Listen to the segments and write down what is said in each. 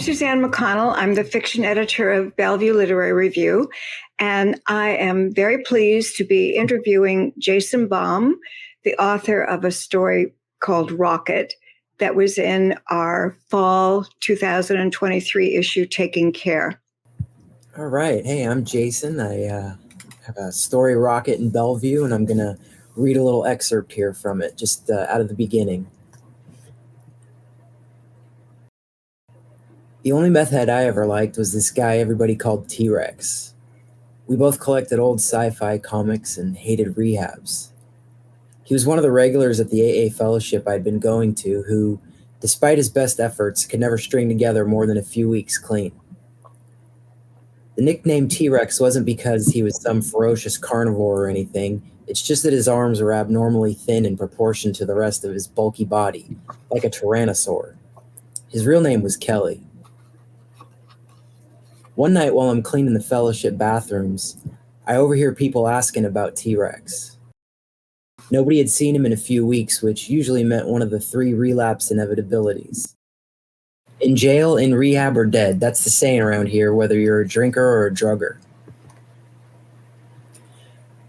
Suzanne McConnell. I'm the fiction editor of Bellevue Literary Review, and I am very pleased to be interviewing Jason Baum, the author of a story called Rocket that was in our fall 2023 issue, Taking Care. All right. Hey, I'm Jason. I have a story, Rocket, in Bellevue, and I'm going to read a little excerpt here from it, just out of the beginning. The only meth head I ever liked was this guy everybody called T-Rex. We both collected old sci-fi comics and hated rehabs. He was one of the regulars at the AA fellowship I'd been going to who, despite his best efforts, could never string together more than a few weeks clean. The nickname T-Rex wasn't because he was some ferocious carnivore or anything. It's just that his arms were abnormally thin in proportion to the rest of his bulky body, like a tyrannosaur. His real name was Kelly. One night while I'm cleaning the fellowship bathrooms, I overhear people asking about T-Rex. Nobody had seen him in a few weeks, which usually meant one of the three relapse inevitabilities. In jail, in rehab, or dead. That's the saying around here, whether you're a drinker or a drugger.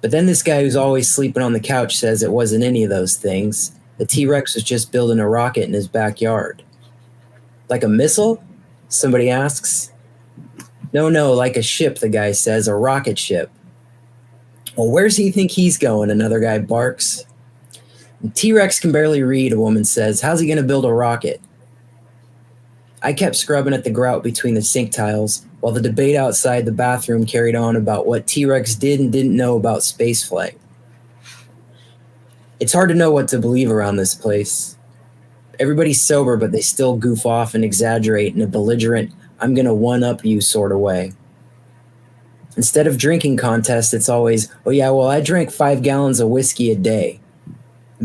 But then this guy who's always sleeping on the couch says it wasn't any of those things. The T-Rex was just building a rocket in his backyard. Like a missile? Somebody asks. No, like a ship, the guy says, a rocket ship. Well, where's he think he's going? Another guy barks. T-Rex can barely read, a woman says. How's he going to build a rocket? I kept scrubbing at the grout between the sink tiles while the debate outside the bathroom carried on about what T-Rex did and didn't know about spaceflight. It's hard to know what to believe around this place. Everybody's sober, but they still goof off and exaggerate in a belligerent, I'm going to one-up you sort of way. Instead of drinking contests, it's always, oh yeah, well, I drank 5 gallons of whiskey a day.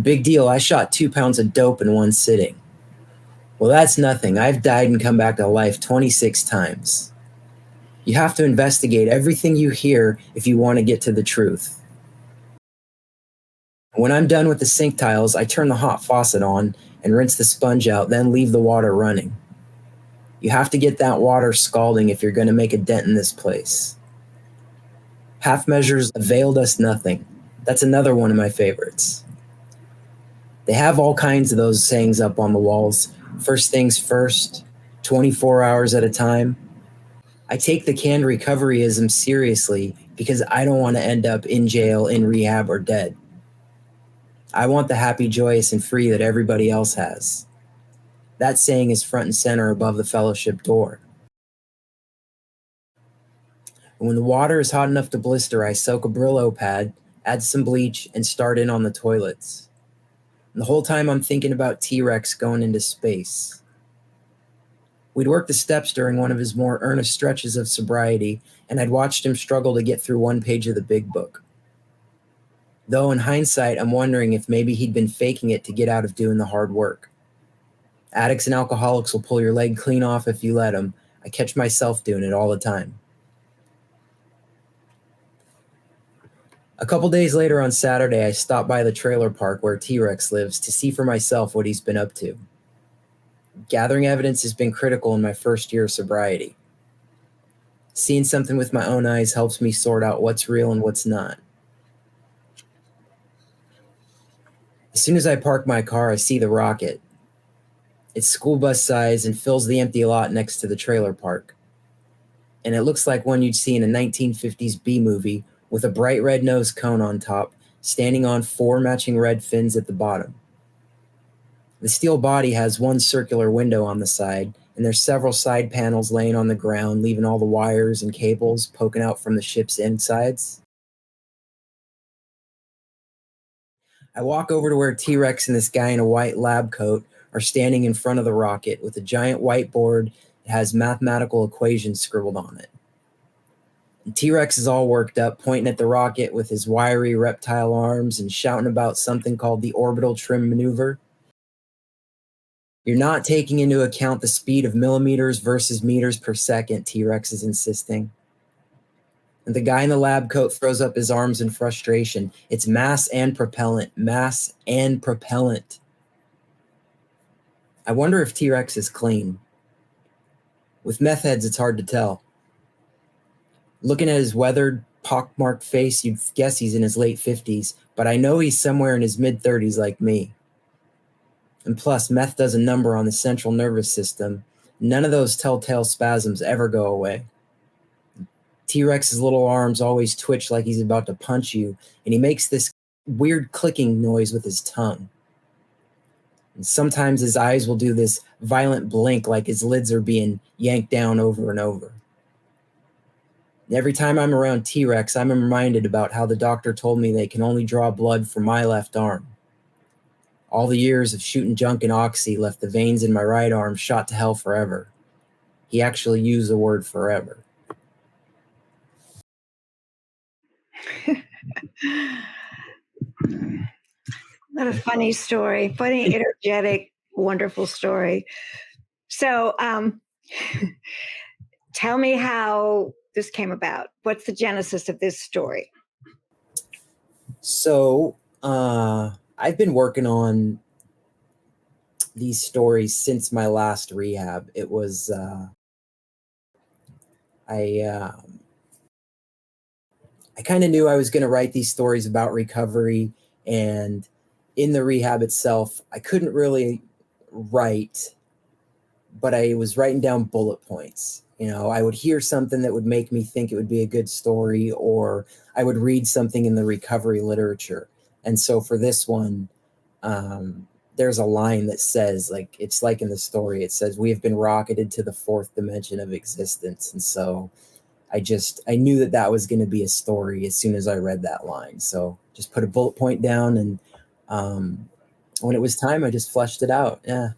Big deal, I shot 2 pounds of dope in one sitting. Well, that's nothing. I've died and come back to life 26 times. You have to investigate everything you hear if you want to get to the truth. When I'm done with the sink tiles, I turn the hot faucet on and rinse the sponge out, then leave the water running. You have to get that water scalding if you're going to make a dent in this place. Half measures availed us nothing. That's another one of my favorites. They have all kinds of those sayings up on the walls. First things first, 24 hours at a time. I take the canned recoveryism seriously because I don't want to end up in jail, in rehab, or dead. I want the happy, joyous, and free that everybody else has. That saying is front and center above the fellowship door. And when the water is hot enough to blister, I soak a Brillo pad, add some bleach, and start in on the toilets. And the whole time I'm thinking about T-Rex going into space. We'd worked the steps during one of his more earnest stretches of sobriety, and I'd watched him struggle to get through one page of the big book. Though in hindsight, I'm wondering if maybe he'd been faking it to get out of doing the hard work. Addicts and alcoholics will pull your leg clean off if you let them. I catch myself doing it all the time. A couple days later on Saturday, I stopped by the trailer park where T-Rex lives to see for myself what he's been up to. Gathering evidence has been critical in my first year of sobriety. Seeing something with my own eyes helps me sort out what's real and what's not. As soon as I park my car, I see the rocket. It's school bus size and fills the empty lot next to the trailer park. And it looks like one you'd see in a 1950s B-movie with a bright red nose cone on top, standing on 4 matching red fins at the bottom. The steel body has one circular window on the side, and there's several side panels laying on the ground, leaving all the wires and cables poking out from the ship's insides. I walk over to where T-Rex and this guy in a white lab coat are standing in front of the rocket with a giant whiteboard that has mathematical equations scribbled on it. And T-Rex is all worked up, pointing at the rocket with his wiry reptile arms and shouting about something called the orbital trim maneuver. You're not taking into account the speed of millimeters versus meters per second, T-Rex is insisting. And the guy in the lab coat throws up his arms in frustration. It's mass and propellant, mass and propellant. I wonder if T-Rex is clean. With meth heads, it's hard to tell. Looking at his weathered, pockmarked face, you'd guess he's in his late 50s, but I know he's somewhere in his mid-30s like me. And plus, meth does a number on the central nervous system. None of those telltale spasms ever go away. T-Rex's little arms always twitch like he's about to punch you, and he makes this weird clicking noise with his tongue. And sometimes his eyes will do this violent blink like his lids are being yanked down over and over. And every time I'm around T-Rex, I'm reminded about how the doctor told me they can only draw blood from my left arm. All the years of shooting junk and oxy left the veins in my right arm shot to hell forever. He actually used the word forever. What a funny story. Funny, energetic, wonderful story. So tell me how this came about. What's the genesis of this story? So I've been working on these stories since my last rehab. It was I kind of knew I was going to write these stories about recovery, and in the rehab itself, I couldn't really write, but I was writing down bullet points. You know, I would hear something that would make me think it would be a good story, or I would read something in the recovery literature. And so for this one, there's a line that says, like, it's like in the story, it says, "We have been rocketed to the fourth dimension of existence." And so I knew that that was going to be a story as soon as I read that line. So just put a bullet point down, and when it was time, I just fleshed it out. Yeah.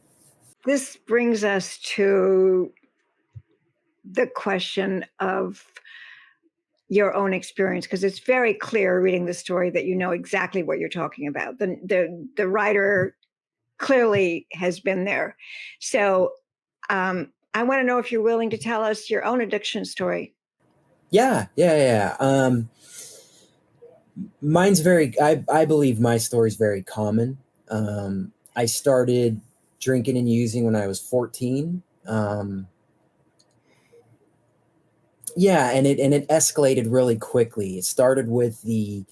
This brings us to the question of your own experience, because it's very clear reading the story that you know exactly what you're talking about. The writer clearly has been there. So I want to know if you're willing to tell us your own addiction story. Yeah. Mine's I believe my story's very common. I started drinking and using when I was 14. Yeah, and it escalated really quickly. It started with the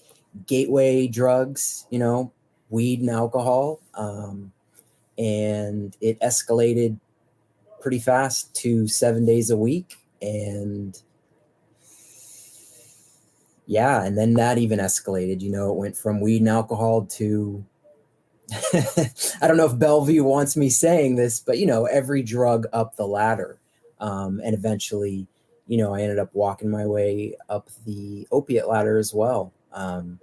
gateway drugs, you know, weed and alcohol, and it escalated pretty fast to 7 days a week, and yeah, and then that even escalated. You know, it went from weed and alcohol to I don't know if Bellevue wants me saying this, but you know, every drug up the ladder, and eventually, you know, I ended up walking my way up the opiate ladder as well. And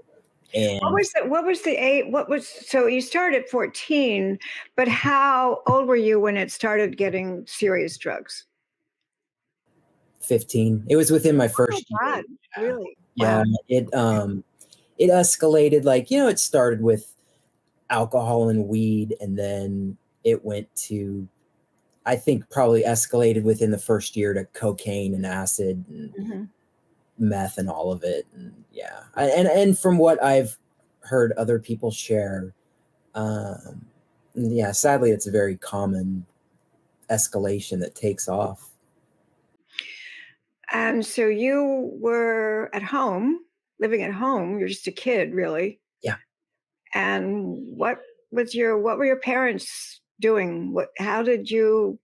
So you started at 14, but how old were you when it started getting serious drugs? 15. It was within my first year. God, really? Yeah, wow. It escalated, like, you know, it started with alcohol and weed, and then it went to, I think, probably escalated within the first year to cocaine and acid and meth and all of it. And yeah, and from what I've heard other people share, yeah, sadly, it's a very common escalation that takes off. And so you were at home, living at home. You're just a kid, really. Yeah. And what were your parents doing? How'd they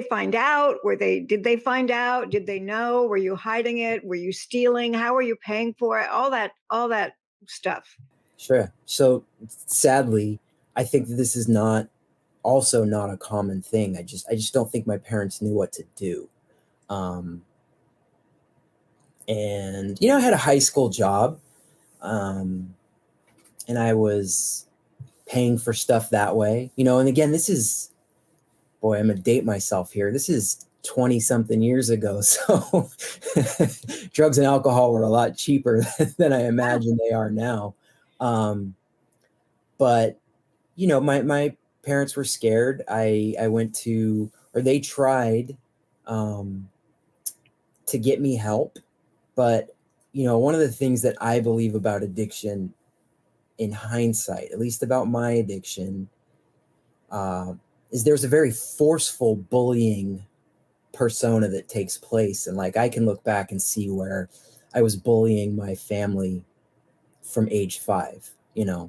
find out? Did they find out? Did they know? Were you hiding it? Were you stealing? How were you paying for it? All that stuff. Sure. So sadly, I think that this is not a common thing. I just don't think my parents knew what to do. And you know, I had a high school job, and I was paying for stuff that way, you know. And again, this is, boy, I'm gonna date myself here. This is 20 something years ago. So drugs and alcohol were a lot cheaper than I imagine they are now. But you know, my parents were scared. They tried to get me help. But, you know, one of the things that I believe about addiction in hindsight, at least about my addiction, is there's a very forceful bullying persona that takes place. And like, I can look back and see where I was bullying my family from age 5,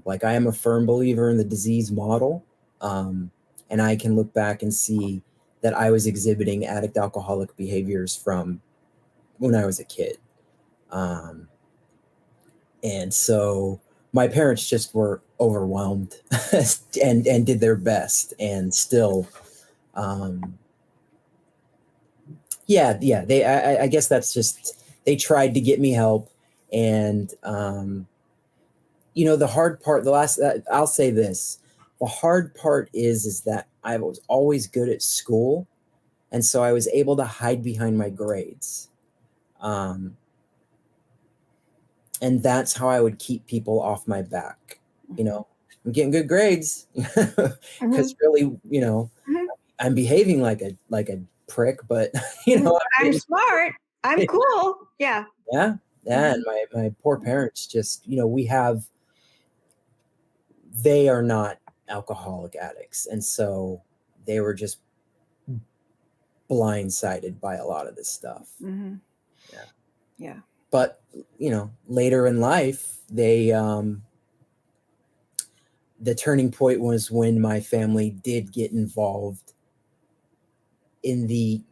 like I am a firm believer in the disease model. And I can look back and see that I was exhibiting addict alcoholic behaviors from when I was a kid. And so my parents just were overwhelmed and did their best, and still, I guess that's just, they tried to get me help. And, the hard part, I'll say this, the hard part is that I was always good at school. And so I was able to hide behind my grades. And that's how I would keep people off my back. I'm getting good grades because really, I'm behaving like a prick, but I'm smart. I'm cool. Yeah. Yeah. And my poor parents just, they are not alcoholic addicts. And so they were just blindsided by a lot of this stuff. Mm-hmm. Yeah. Yeah. But, later in life, the turning point was when my family did get involved in the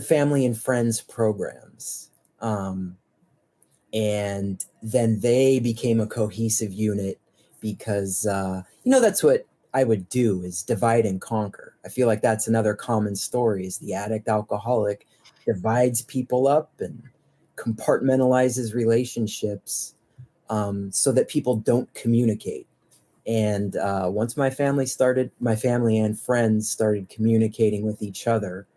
family and friends programs. And then they became a cohesive unit because, that's what I would do, is divide and conquer. I feel like that's another common story, is the addict alcoholic divides people up and compartmentalizes relationships, so that people don't communicate. And once my family and friends started communicating with each other,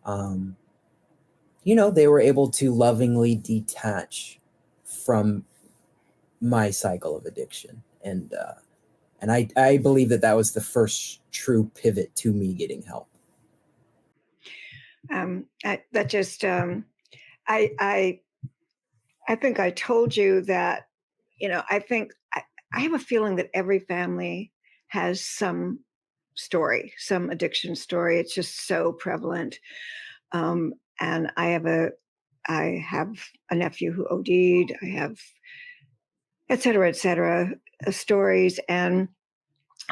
they were able to lovingly detach from my cycle of addiction. And I believe that was the first true pivot to me getting help. I think I told you that, I think I have a feeling that every family has some story, some addiction story. It's just so prevalent. And I have a nephew who OD'd. I have et cetera, stories. And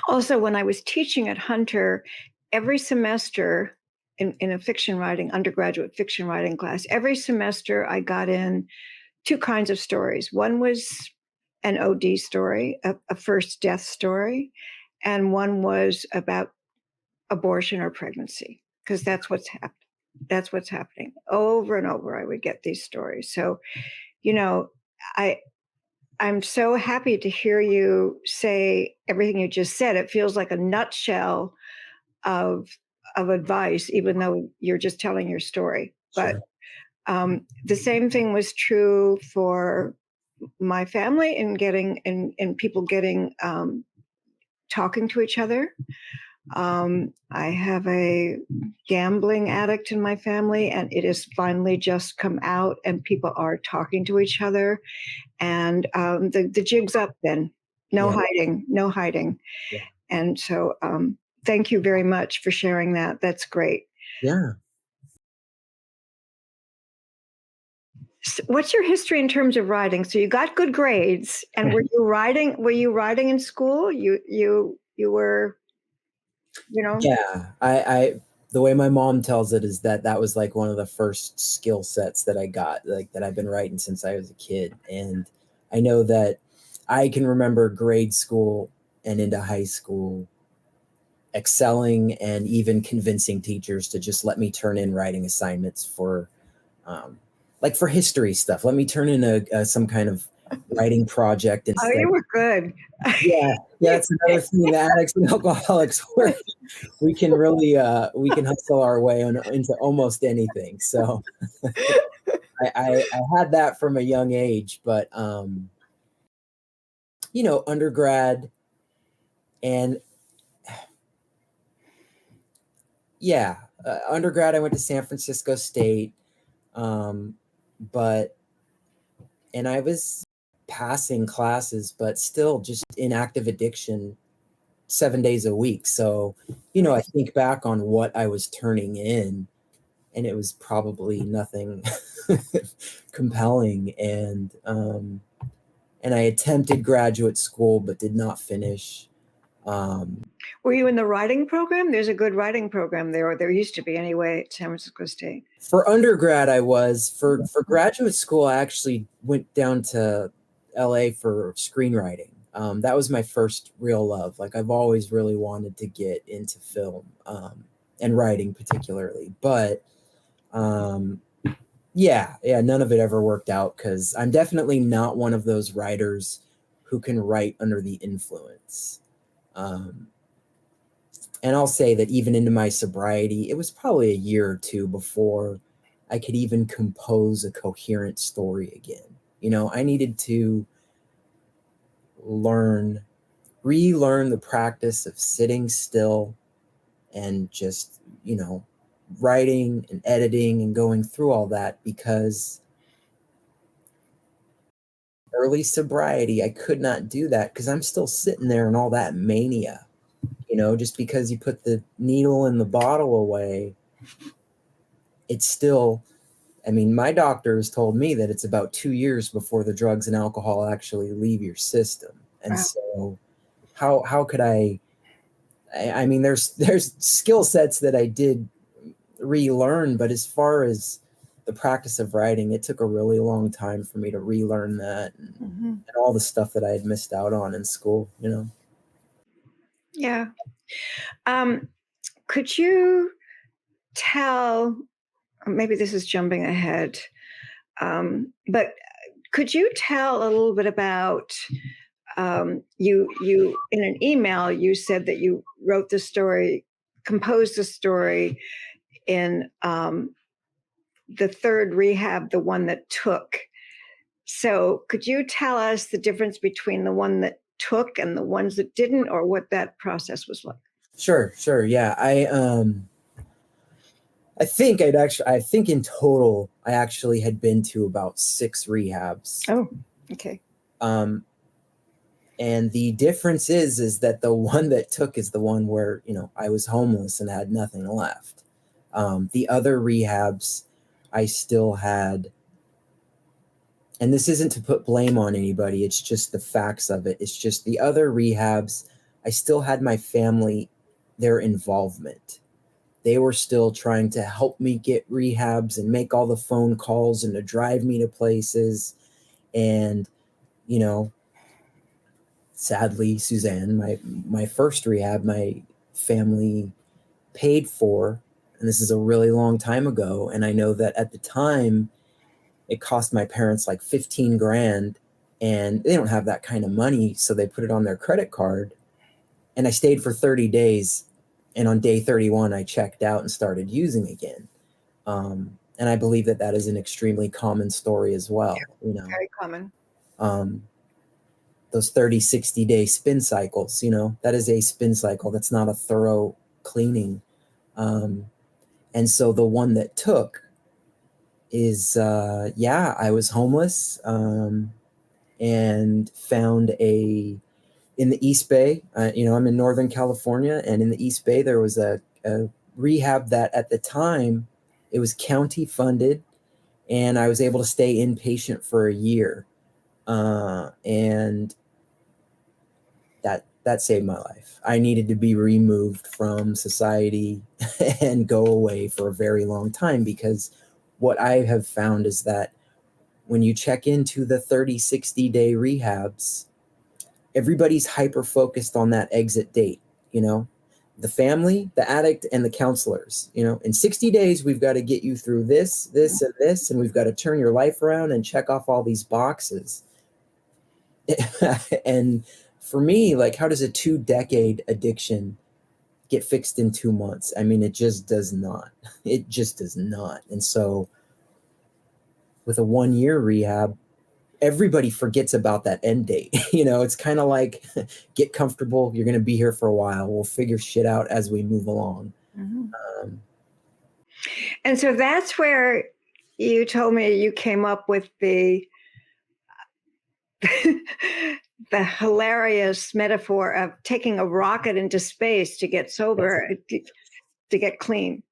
also, when I was teaching at Hunter, every semester in a fiction writing, undergraduate fiction writing class, every semester I got in 2 kinds of stories. One was an OD story, a first death story, and one was about abortion or pregnancy, because that's what's happened. That's what's happening over and over. I would get these stories. So, I'm so happy to hear you say everything you just said. It feels like a nutshell of advice, even though you're just telling your story. Sure. But the same thing was true for my family in people getting talking to each other. I have a gambling addict in my family, and it has finally just come out, and people are talking to each other. And the jig's up then. No hiding, no hiding. Yeah. And so thank you very much for sharing that. That's great. Yeah. So what's your history in terms of writing? So you got good grades, and were you writing in school? You were, Yeah. I the way my mom tells it is that was like one of the first skill sets that I got, like that I've been writing since I was a kid. And I know that I can remember grade school and into high school excelling and even convincing teachers to just let me turn in writing assignments for like for history stuff. Let me turn in some kind of writing project instead. Oh, you were good. Yeah, that's another thing. The addicts and alcoholics, where we can really we can hustle our way into almost anything. So I had that from a young age, but undergrad and undergrad, I went to San Francisco State, but I was passing classes, but still just in active addiction 7 days a week. So, I think back on what I was turning in, and it was probably nothing compelling. And I attempted graduate school, but did not finish. Were you in the writing program? There's a good writing program there, or there used to be anyway, at San Francisco State. For undergrad, I was. For graduate school, I actually went down to LA for screenwriting. That was my first real love. Like, I've always really wanted to get into film, and writing particularly. But yeah, none of it ever worked out, because I'm definitely not one of those writers who can write under the influence. And I'll say that even into my sobriety, it was probably a year or two before I could even compose a coherent story again. I needed to relearn the practice of sitting still and just, writing and editing and going through all that, because early sobriety, I could not do that because I'm still sitting there in all that mania. Just because you put the needle in the bottle away, it's still, my doctor has told me that it's about 2 years before the drugs and alcohol actually leave your system. And Wow. so how could I mean, there's skill sets that I did relearn, but as far as the practice of writing, it took a really long time for me to relearn that, and all the stuff that I had missed out on in school, Yeah. Could you tell, maybe this is jumping ahead, but could you tell a little bit about, you in an email, you said that you wrote the story, composed the story in the third rehab, the one that took. So could you tell us the difference between the one that took and the ones that didn't, or what that process was like? Sure. Yeah. I think in total, I actually had been to about 6 rehabs. Oh, okay. And the difference is that the one that took is the one where, I was homeless and had nothing left. The other rehabs, I still had, and this isn't to put blame on anybody, it's just the facts of it. It's just the other rehabs, I still had my family, their involvement. They were still trying to help me get rehabs and make all the phone calls and to drive me to places. And, sadly, Suzanne, my first rehab, my family paid for, and this is a really long time ago. And I know that at the time, it cost my parents like 15 grand, and they don't have that kind of money. So they put it on their credit card, and I stayed for 30 days. And on day 31, I checked out and started using again. And I believe that is an extremely common story as well. Very common. Those 30, 60-day spin cycles, that is a spin cycle. That's not a thorough cleaning. And so the one that took is, I was homeless, and found in the East Bay, I'm in Northern California, and in the East Bay, there was a rehab that at the time, it was county funded, and I was able to stay inpatient for a year. And that saved my life. I needed to be removed from society and go away for a very long time, because what I have found is that when you check into the 30, 60-day rehabs, everybody's hyper focused on that exit date, the family, the addict, and the counselors. In 60 days, we've got to get you through this, and this, and we've got to turn your life around and check off all these boxes. And for me, like, how does a 2-decade addiction get fixed in 2 months? I mean, it just does not. It just does not. And so with a 1-year rehab, everybody forgets about that end date. It's kind of like, get comfortable. You're going to be here for a while. We'll figure shit out as we move along. And so that's where you told me you came up with the the hilarious metaphor of taking a rocket into space to get sober, to get clean.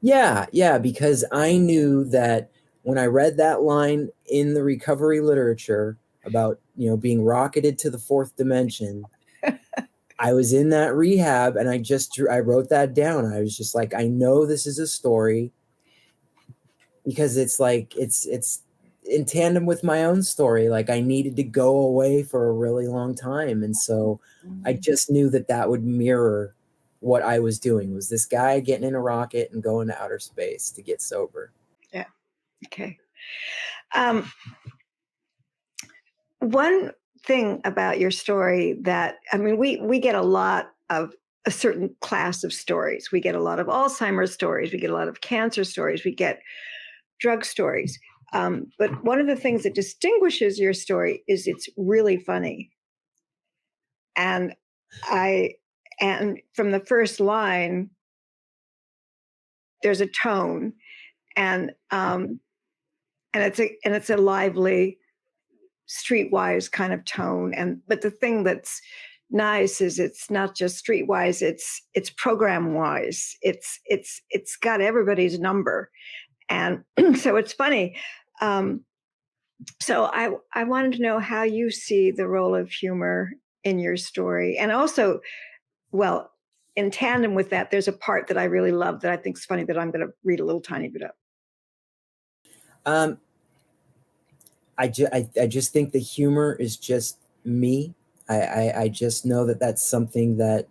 Yeah, because I knew that when I read that line in the recovery literature about, being rocketed to the fourth dimension, I was in that rehab and I wrote that down. I was just like, I know this is a story because it's like, it's in tandem with my own story. Like I needed to go away for a really long time. And so I just knew that would mirror what I was doing, was this guy getting in a rocket and going to outer space to get sober. Yeah. Okay. One thing about your story that, we get a lot of a certain class of stories. We get a lot of Alzheimer's stories. We get a lot of cancer stories. We get drug stories. But one of the things that distinguishes your story is it's really funny. And from the first line, there's a tone, and it's a lively, streetwise kind of tone. But the thing that's nice is it's not just streetwise; it's program wise. It's got everybody's number, and so it's funny. So I wanted to know how you see the role of humor in your story, and also, well, in tandem with that, there's a part that I really love that I think is funny that I'm going to read a little tiny bit of. I just think the humor is just me. I just know that that's something that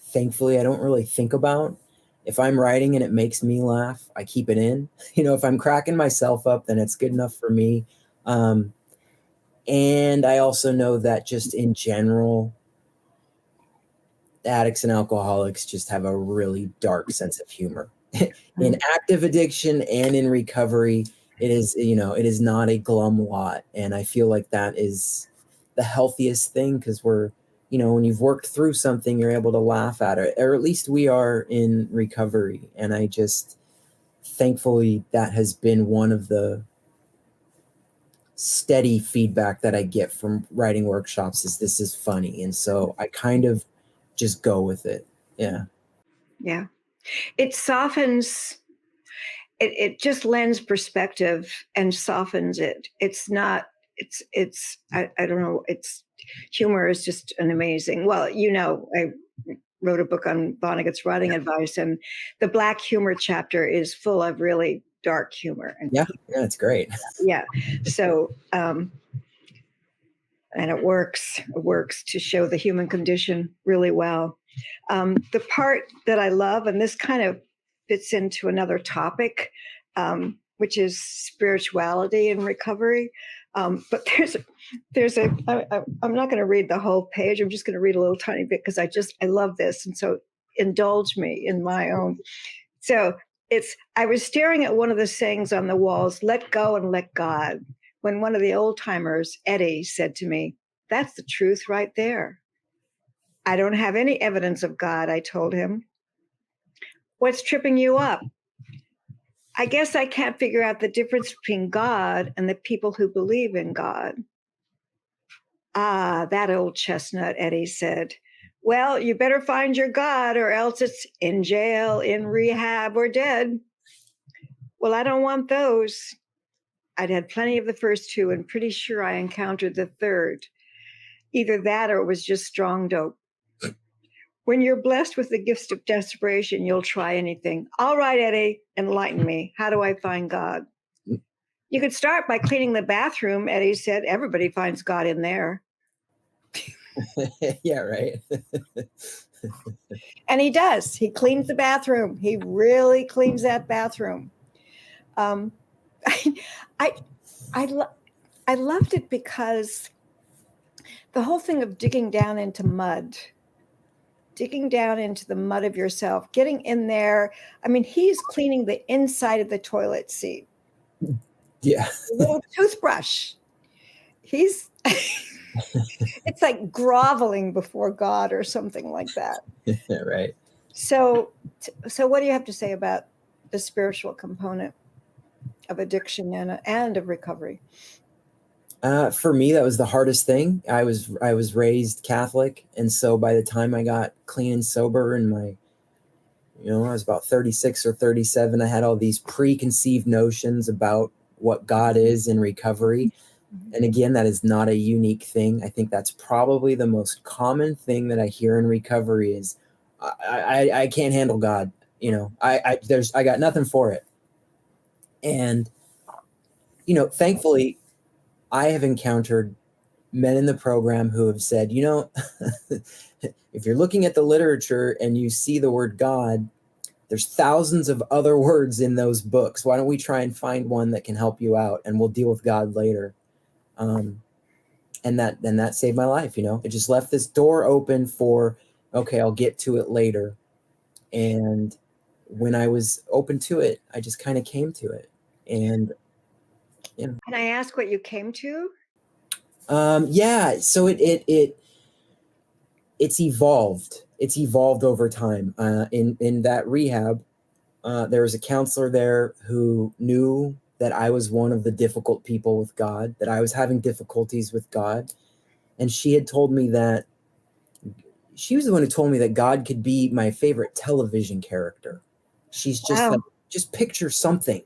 thankfully I don't really think about. If I'm writing and it makes me laugh, I keep it in. If I'm cracking myself up, then it's good enough for me. And I also know that just in general, addicts and alcoholics just have a really dark sense of humor. In active addiction and in recovery, it is not a glum lot. And I feel like that is the healthiest thing, because we're, when you've worked through something, you're able to laugh at it, or at least we are in recovery. And I just, thankfully, that has been one of the steady feedback that I get from writing workshops, is this is funny. And so I kind of just go with it. Yeah. Yeah. It softens, it just lends perspective and softens it. It's not, I don't know, humor is just an amazing, well, I wrote a book on Vonnegut's writing advice, and the Black humor chapter is full of really dark humor. Yeah, it's great. Yeah. So, and it works to show the human condition really well. The part that I love, and this kind of fits into another topic, which is spirituality and recovery. But I'm not going to read the whole page. I'm just going to read a little tiny bit because I love this. And so indulge me in my own. So I was staring at one of the sayings on the walls, let go and let God, when one of the old timers, Eddie, said to me, that's the truth right there. I don't have any evidence of God, I told him. What's tripping you up? I guess I can't figure out the difference between God and the people who believe in God. Ah, that old chestnut, Eddie said. Well, you better find your God, or else it's in jail, in rehab, or dead. Well, I don't want those. I'd had plenty of the first two, and pretty sure I encountered the third. Either that or it was just strong dope. When you're blessed with the gifts of desperation, you'll try anything. All right, Eddie, enlighten me. How do I find God? You could start by cleaning the bathroom, Eddie said. Everybody finds God in there. Yeah, right. And he does. He cleans the bathroom. He really cleans that bathroom. I loved it because the whole thing of digging down into the mud of yourself, getting in there. I mean, he's cleaning the inside of the toilet seat. Yeah. A little toothbrush. It's like groveling before God or something like that. Right. So what do you have to say about the spiritual component of addiction and of recovery? For me, that was the hardest thing. I was raised Catholic, and so by the time I got clean and sober, and I was about 36 or 37, I had all these preconceived notions about what God is in recovery. And again, that is not a unique thing. I think that's probably the most common thing that I hear in recovery is I can't handle God. I got nothing for it. And thankfully, I have encountered men in the program who have said, if you're looking at the literature and you see the word God, there's thousands of other words in those books. Why don't we try and find one that can help you out, and we'll deal with God later. And that saved my life. It just left this door open for, okay, I'll get to it later. And when I was open to it, I just kind of came to it. And Can I ask what you came to? yeah, so it's evolved. It's evolved over time. In that rehab, there was a counselor there who knew that I was one of the difficult people with God, that I was having difficulties with God. And she had told me that she was the one who told me that God could be my favorite television character. She's just Wow. like, just picture something,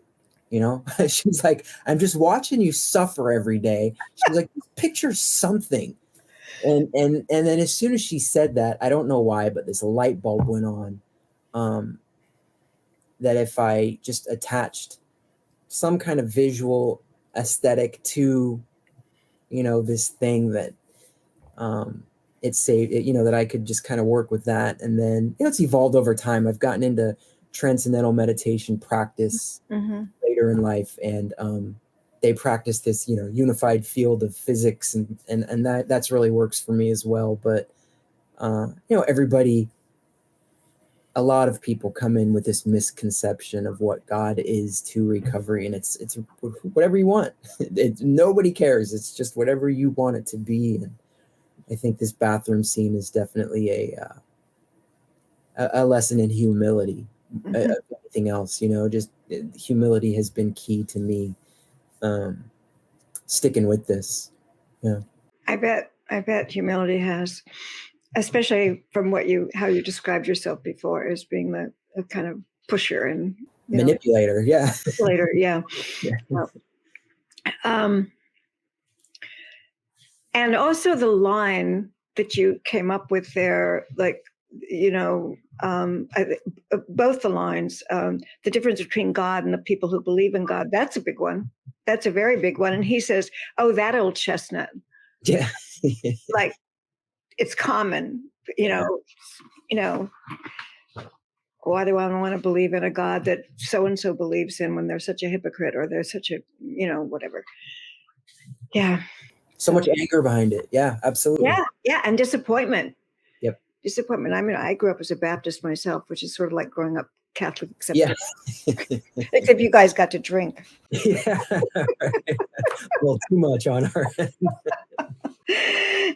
she's like, I'm just watching you suffer every day. She's like, picture something. And then as soon as she said that, I don't know why, but this light bulb went on, that if I just attached some kind of visual aesthetic to, this thing, that it saved it, that I could just kind of work with that. And then it's evolved over time. I've gotten into transcendental meditation practice later in life, and they practice this, unified field of physics, and that's really works for me as well. But everybody, a lot of people come in with this misconception of what God is to recovery, and it's whatever you want. Nobody cares. It's just whatever you want it to be. And I think this bathroom scene is definitely a lesson in humility. Anything else, just humility has been key to me sticking with this. Yeah. I bet humility has, especially from how you described yourself before as being the kind of pusher and manipulator. Yeah. Manipulator. Yeah. And also the line that you came up with there, like, both the lines, the difference between God and the people who believe in God, that's a big one. That's a very big one. And he says, oh, that old chestnut. Yeah. Like, it's common, why do I want to believe in a God that so-and-so believes in when they're such a hypocrite, or they're such a, whatever. Yeah. So much anger behind it. Yeah, absolutely. Yeah. Yeah. And disappointment. Yep. Disappointment. I mean, I grew up as a Baptist myself, which is sort of like growing up Catholic, except except you guys got to drink. Yeah. Well, too much on our end.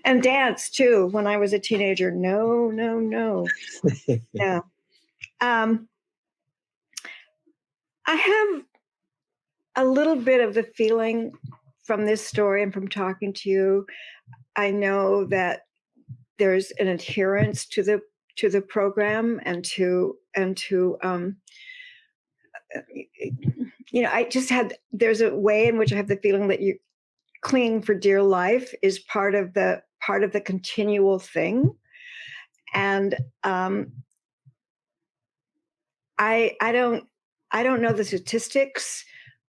And dance too. When I was a teenager, no. Yeah. I have a little bit of the feeling from this story and from talking to you. I know that there's an adherence to the program and to there's a way in which I have the feeling that you clinging for dear life is part of the continual thing. And I don't know the statistics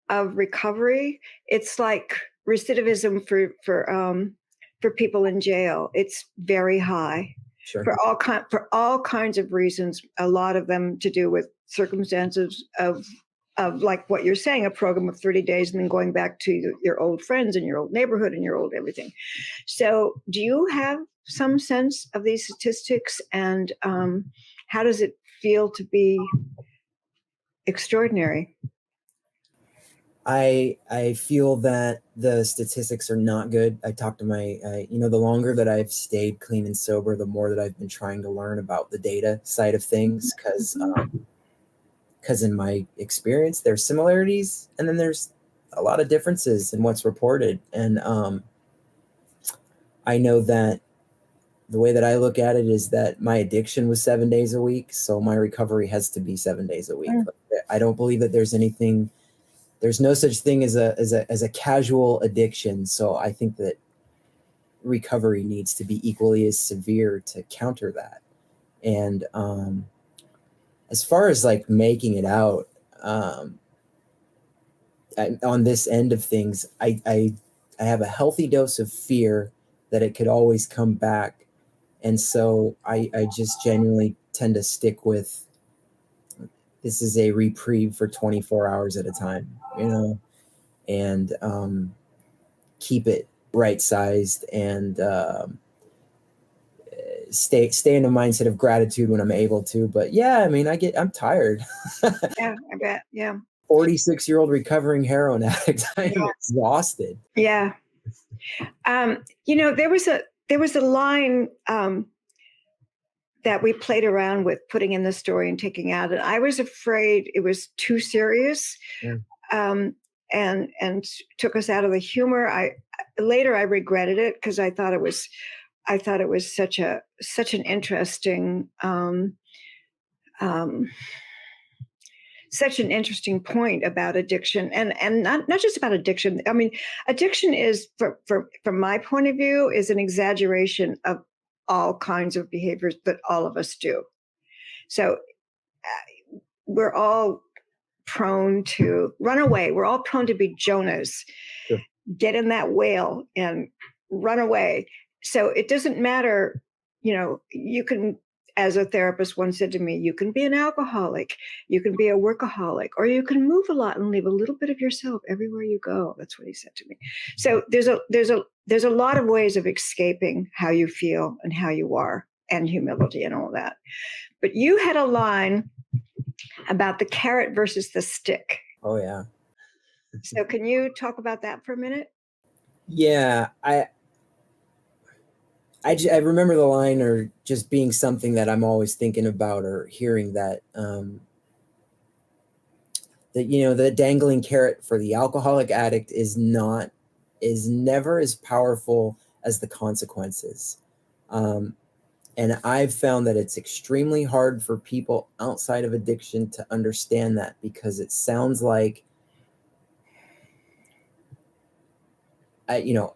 of recovery. It's like recidivism for people in jail. It's very high. Sure. For all kinds of reasons. A lot of them to do with circumstances of like what you're saying, a program of 30 days and then going back to your old friends and your old neighborhood and your old everything. So do you have some sense of these statistics, and how does it feel to be extraordinary? I feel that the statistics are not good. I talked to the longer that I've stayed clean and sober, the more that I've been trying to learn about the data side of things, because in my experience, there's similarities and then there's a lot of differences in what's reported. And I know that the way that I look at it is that my addiction was 7 days a week. So my recovery has to be 7 days a week. I don't believe that there's no such thing as a casual addiction. So I think that recovery needs to be equally as severe to counter that. And as far as like making it out, on this end of things, I have a healthy dose of fear that it could always come back. And so I just genuinely tend to stick with, this is a reprieve for 24 hours at a time, and keep it right sized, and stay in a mindset of gratitude when I'm able to. But yeah, I mean, I'm tired. Yeah, I bet. Yeah. 46-year-old recovering heroin addict. I am exhausted. Yeah. There was a line that we played around with putting in the story and taking out, and I was afraid it was too serious, and took us out of the humor. Later I regretted it, because I thought it was such an interesting such an interesting point about addiction, and not just about addiction. I mean, addiction is, from my point of view, is an exaggeration of all kinds of behaviors that all of us do. So we're all prone to run away. We're all prone to be Jonahs. Sure. Get in that whale and run away. So it doesn't matter, you can, as a therapist once said to me, you can be an alcoholic, you can be a workaholic, or you can move a lot and leave a little bit of yourself everywhere you go. That's what he said to me. So there's a lot of ways of escaping how you feel and how you are, and humility and all that. But you had a line about the carrot versus the stick. Oh yeah. So can you talk about that for a minute? Yeah, I remember the line, or just being something that I'm always thinking about or hearing, that the dangling carrot for the alcoholic addict is never as powerful as the consequences. And I've found that it's extremely hard for people outside of addiction to understand that, because it sounds like, I don't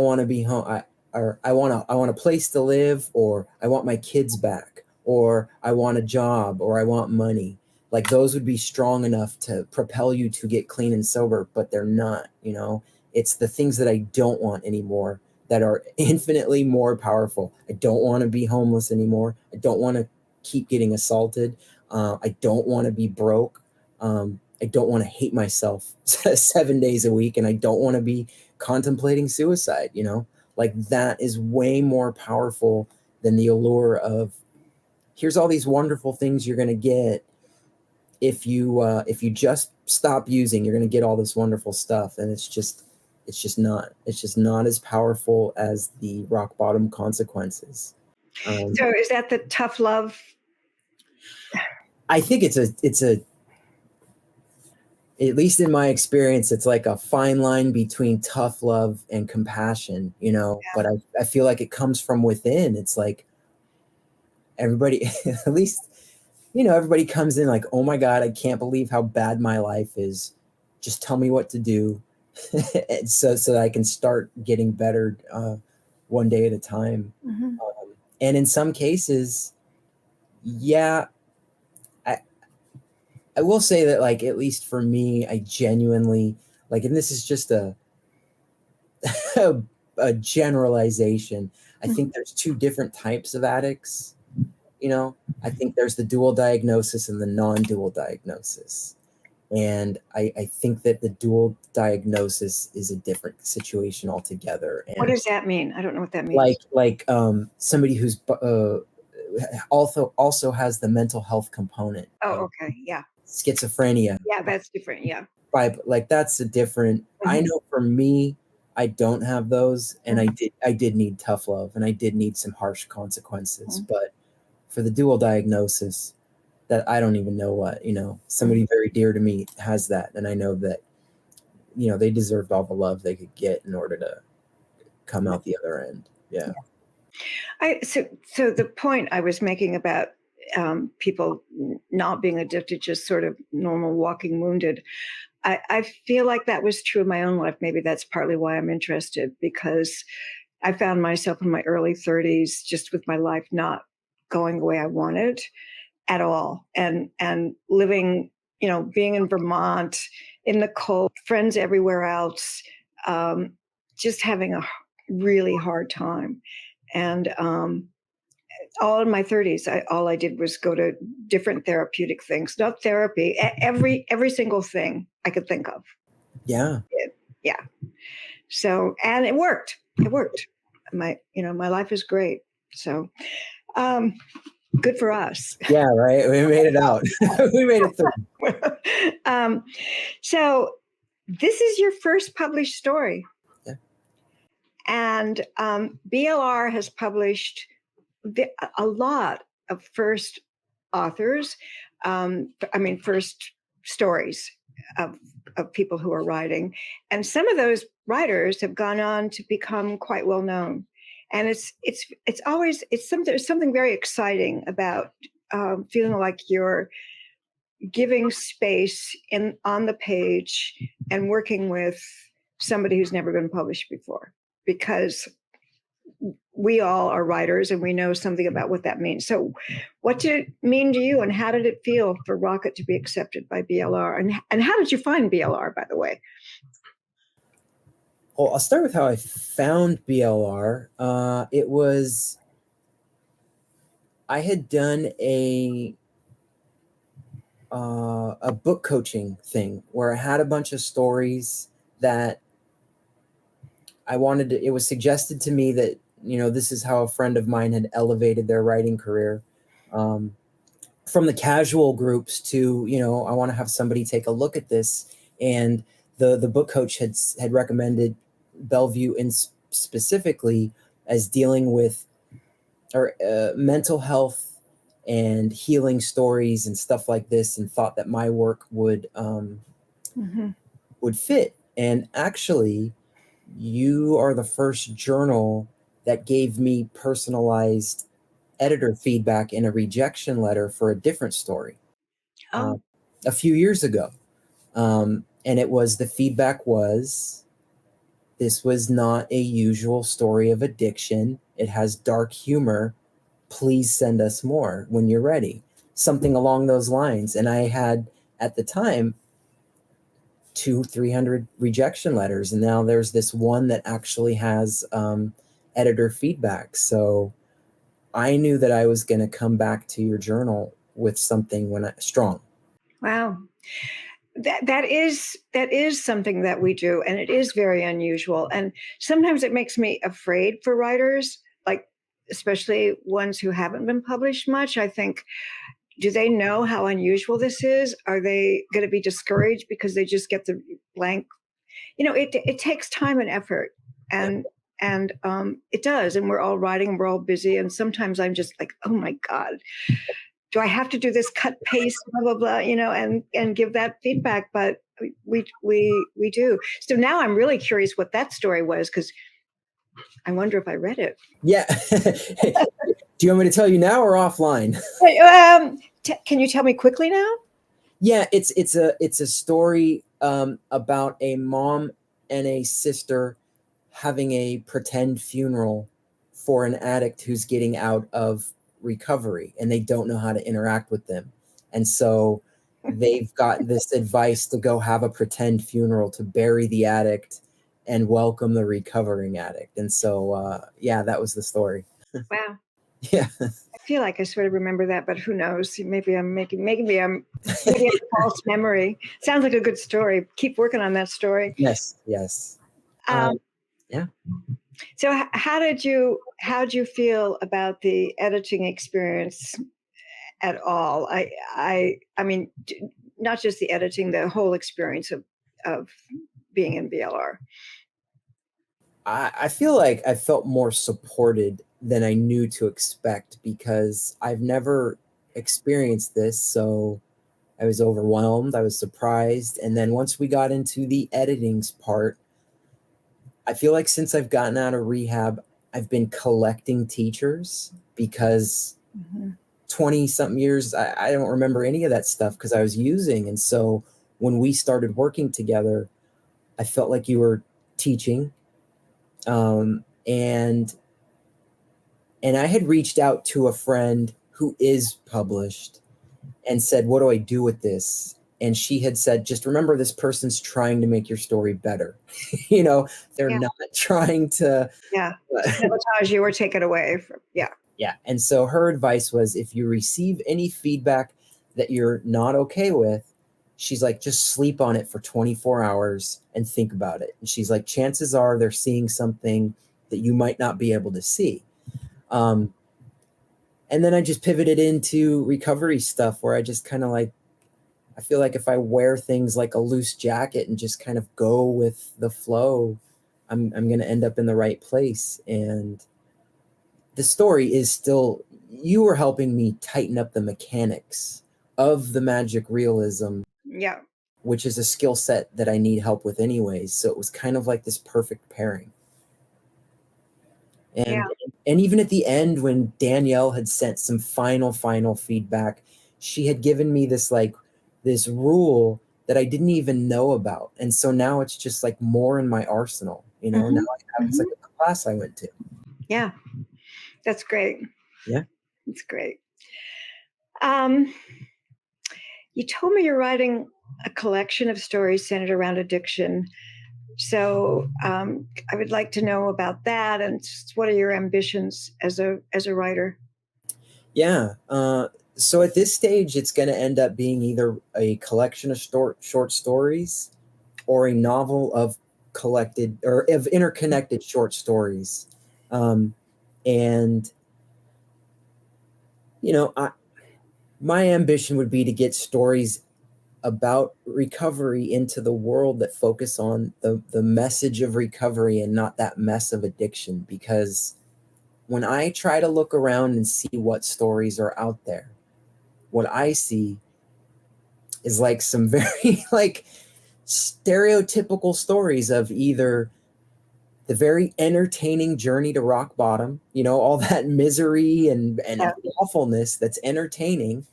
want to be home. I want a place to live, or I want my kids back, or I want a job, or I want money. Like, those would be strong enough to propel you to get clean and sober, but they're not. It's the things that I don't want anymore that are infinitely more powerful. I don't want to be homeless anymore. I don't want to keep getting assaulted. I don't want to be broke. I don't want to hate myself 7 days a week, and I don't want to be contemplating suicide. Like, that is way more powerful than the allure of, here's all these wonderful things you're going to get if you just stop using. You're going to get all this wonderful stuff, and it's just not as powerful as the rock bottom consequences. So is that the tough love? I think it's a at least in my experience, it's like a fine line between tough love and compassion, but I feel like it comes from within. It's like everybody, at least, everybody comes in like, oh my God, I can't believe how bad my life is. Just tell me what to do. so that I can start getting better one day at a time. Mm-hmm. And in some cases, yeah, I will say that, like, at least for me, I genuinely, like, and this is just a generalization. I think there's two different types of addicts. I think there's the dual diagnosis and the non-dual diagnosis. And I think that the dual diagnosis is a different situation altogether. And what does that mean? I don't know what that means. Like somebody who's also has the mental health component. Oh, okay. Yeah. Schizophrenia. Yeah, that's different. Yeah. Like, that's a different. Mm-hmm. I know for me, I don't have those, and I did need tough love, and I did need some harsh consequences. Mm-hmm. But for the dual diagnosis, that I don't even know what, somebody very dear to me has that, and I know that they deserved all the love they could get in order to come out the other end. Yeah. So the point I was making about people not being addicted, just sort of normal walking wounded, I feel like that was true in my own life. Maybe that's partly why I'm interested, because I found myself in my early 30s just with my life not going the way I wanted at all, and living, being in Vermont in the cold, friends everywhere else, just having a really hard time. And all in my 30s, all I did was go to different therapeutic things, not therapy, every single thing I could think of. Yeah. Yeah. So, and it worked. It worked. My life is great. So, good for us. Yeah, right. We made it out. We made it through. So this is your first published story. Yeah. And BLR has published a lot of first authors. First stories of people who are writing. And some of those writers have gone on to become quite well known. And it's something very exciting about feeling like you're giving space on the page and working with somebody who's never been published before, because we all are writers and we know something about what that means. So what did it mean to you, and how did it feel for Rocket to be accepted by BLR? And how did you find BLR, by the way? Well, I'll start with how I found BLR. I had done a book coaching thing where I had a bunch of stories that I wanted to, it was suggested to me that, this is how a friend of mine had elevated their writing career. From the casual groups to, I want to have somebody take a look at this. And the book coach had recommended Bellevue specifically as dealing with mental health and healing stories and stuff like this, and thought that my work would fit. And actually, you are the first journal that gave me personalized editor feedback in a rejection letter for a different story a few years ago. And the feedback was, this was not a usual story of addiction. It has dark humor. Please send us more when you're ready. Something along those lines. And I had, at the time, 200-300 rejection letters. And now there's this one that actually has editor feedback. So I knew that I was going to come back to your journal with something strong. Wow. That is something that we do, and it is very unusual. And sometimes it makes me afraid for writers, like especially ones who haven't been published much. I think, do they know how unusual this is? Are they going to be discouraged because they just get the blank? It takes time and effort, and it does. And we're all writing, and we're all busy. And sometimes I'm just like, oh my God, do I have to do this cut paste, blah, blah, blah, and give that feedback? But we do. So now I'm really curious what that story was, because I wonder if I read it. Yeah. Do you want me to tell you now or offline? Can you tell me quickly now? Yeah, it's a story about a mom and a sister having a pretend funeral for an addict who's getting out of recovery, and they don't know how to interact with them. And so they've got this advice to go have a pretend funeral to bury the addict and welcome the recovering addict. And so, that was the story. Wow. Yeah. I feel like I sort of remember that, but who knows? Maybe I'm a false memory. Sounds like a good story. Keep working on that story. Yes. Yeah. So how'd you feel about the editing experience at all? I mean, not just the editing, the whole experience of being in BLR. I feel like I felt more supported than I knew to expect, because I've never experienced this. So I was overwhelmed. I was surprised. And then once we got into the editing part, I feel like since I've gotten out of rehab, I've been collecting teachers because 20 something years, I don't remember any of that stuff because I was using. And so when we started working together, I felt like you were teaching. And I had reached out to a friend who is published and said, what do I do with this? And she had said, just remember this person's trying to make your story better. They're not trying to sabotage you or take it away from, yeah. And so her advice was, if you receive any feedback that you're not okay with, she's like, just sleep on it for 24 hours and think about it. And she's like, chances are they're seeing something that you might not be able to see. And then I just pivoted into recovery stuff where I just kind of like, I feel like if I wear things like a loose jacket and just kind of go with the flow, I'm going to end up in the right place. And the story is still, you were helping me tighten up the mechanics of the magic realism, which is a skill set that I need help with anyways. So it was kind of like this perfect pairing. And even at the end, when Danielle had sent some final feedback, she had given me this rule that I didn't even know about. And so now it's just like more in my arsenal, now I have it's like a class I went to. Yeah. That's great. Yeah. It's great. You told me you're writing a collection of stories centered around addiction. So I would like to know about that, and what are your ambitions as a writer? Yeah. So at this stage, it's going to end up being either a collection of short stories or a novel of collected or of interconnected short stories. And, my ambition would be to get stories about recovery into the world that focus on the message of recovery and not that mess of addiction. Because when I try to look around and see what stories are out there, what I see is like some very stereotypical stories of either the very entertaining journey to rock bottom, all that misery and awfulness that's entertaining.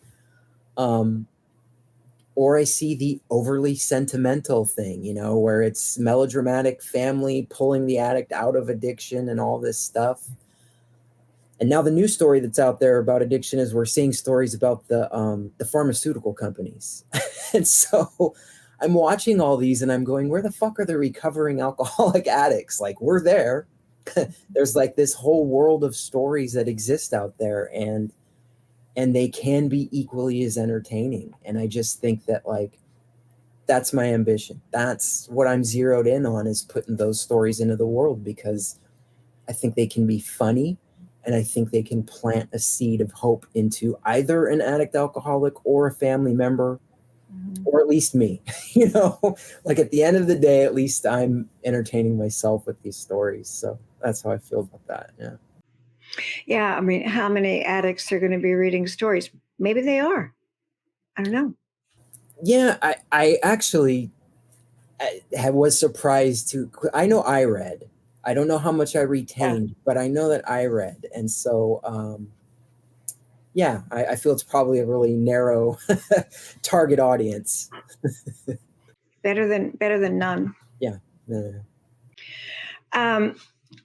Or I see the overly sentimental thing, where it's melodramatic family pulling the addict out of addiction and all this stuff. And now the new story that's out there about addiction is we're seeing stories about the pharmaceutical companies. And so I'm watching all these and I'm going, where the fuck are the recovering alcoholic addicts? Like, we're there. There's like this whole world of stories that exist out there, and they can be equally as entertaining. And I just think that that's my ambition. That's what I'm zeroed in on, is putting those stories into the world, because I think they can be funny. And I think they can plant a seed of hope into either an addict alcoholic or a family member, or at least me. At the end of the day, at least I'm entertaining myself with these stories. So that's how I feel about that. Yeah. Yeah. I mean, how many addicts are going to be reading stories? Maybe they are. I don't know. Yeah, I actually was surprised too. I know I read. I don't know how much I retained, but I know that I read. And so, I feel it's probably a really narrow target audience. Better than none. Yeah.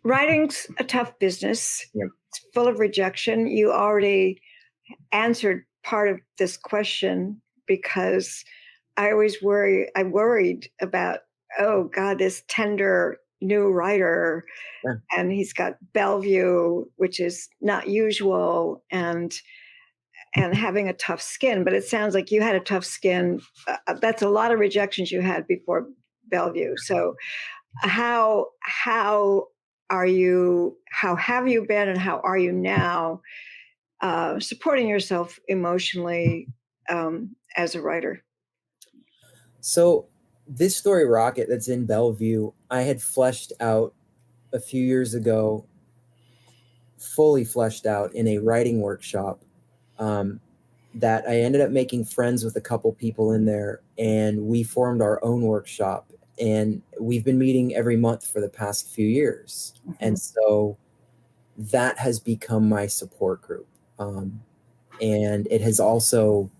Writing's a tough business. Yep. It's full of rejection. You already answered part of this question, because I worried about, oh God, this tender new writer, and he's got Bellevue, which is not usual, and having a tough skin. But it sounds like you had a tough skin. That's a lot of rejections you had before Bellevue. So how have you been, and how are you now supporting yourself emotionally as a writer? So this story, Rocket, that's in Bellevue, I had fleshed out a few years ago, fully fleshed out in a writing workshop, that I ended up making friends with a couple people in there, and we formed our own workshop, and we've been meeting every month for the past few years. Mhm. And so that has become my support group. And it has also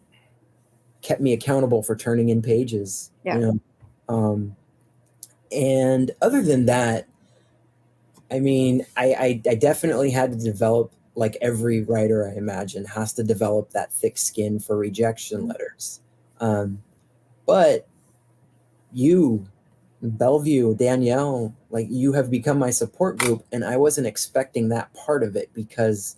kept me accountable for turning in pages, Yeah. And other than that, I mean, I definitely had to develop, like every writer I imagine has to develop that thick skin for rejection letters. But you, Bellevue, Danielle, like, you have become my support group, and I wasn't expecting that part of it because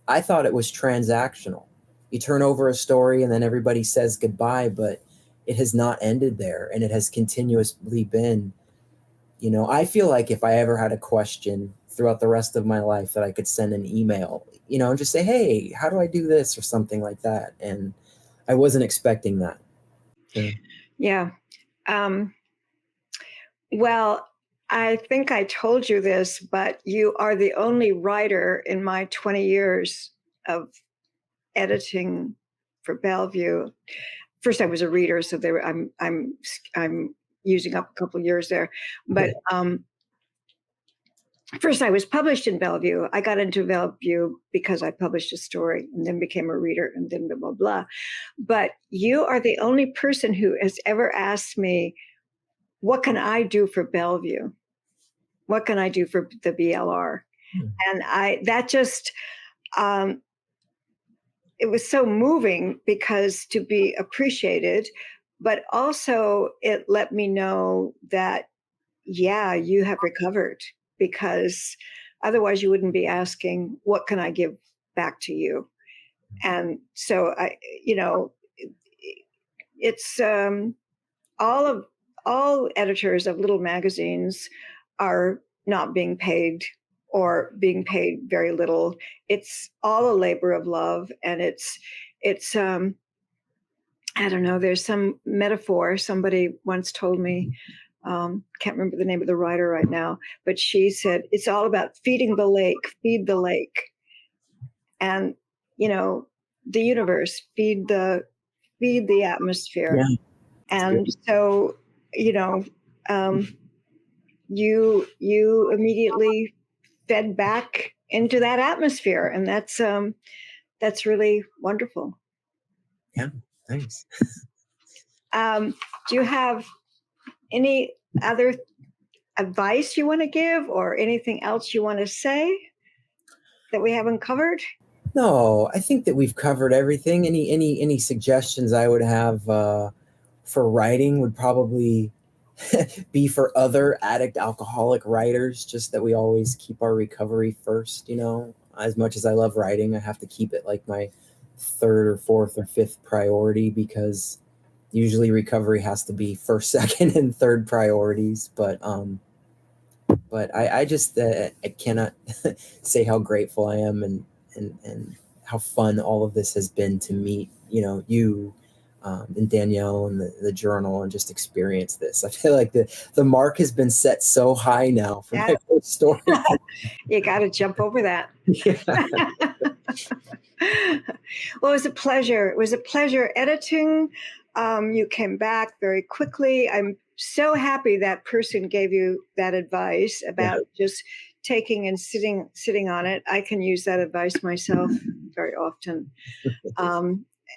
I thought it was transactional. You turn over a story and then everybody says goodbye, but it has not ended there, and it has continuously been, I feel like if I ever had a question throughout the rest of my life, that I could send an email, and just say, hey, how do I do this, or something like that. And I wasn't expecting that. Yeah. Well, I think I told you this, but you are the only writer in my 20 years of editing for Bellevue. First, I was a reader, so I'm using up a couple of years there. But first, I was published in Bellevue. I got into Bellevue because I published a story, and then became a reader, and then blah blah blah. But you are the only person who has ever asked me, what can I do for Bellevue? What can I do for the BLR? And it was so moving, because to be appreciated, but also it let me know that, yeah, you have recovered, because otherwise you wouldn't be asking, what can I give back to you? And so it's all editors of little magazines are not being paid, or being paid very little. It's all a labor of love, and it's I don't know, there's some metaphor somebody once told me. Can't remember the name of the writer right now, but she said it's all about feeding the lake. Feed the lake. And the universe, feed the atmosphere. Yeah. And so you immediately fed back into that atmosphere, and that's really wonderful. Yeah, thanks. Do you have any other advice you want to give, or anything else you want to say that we haven't covered? No, I think that we've covered everything. Any suggestions I would have for writing would probably be for other addict alcoholic writers, just that we always keep our recovery first. As much as I love writing, I have to keep it like my third or fourth or fifth priority, because usually recovery has to be first, second, and third priorities. But I just I cannot say how grateful I am, and how fun all of this has been to meet you and Danielle, and the journal, and just experience this. I feel like the mark has been set so high now for my first story. You got to jump over that. Yeah. Well, it was a pleasure. It was a pleasure editing. You came back very quickly. I'm so happy that person gave you that advice about just taking and sitting on it. I can use that advice myself very often.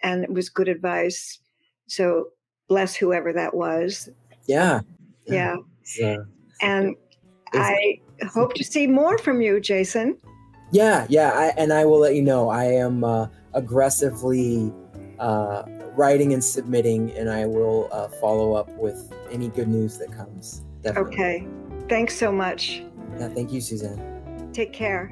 And it was good advice. So bless whoever that was. Yeah. And I hope to see more from you, Jason. Yeah. I will let you know. I am aggressively writing and submitting, and I will follow up with any good news that comes. Definitely. Okay. Thanks so much. Yeah, thank you, Suzanne. Take care.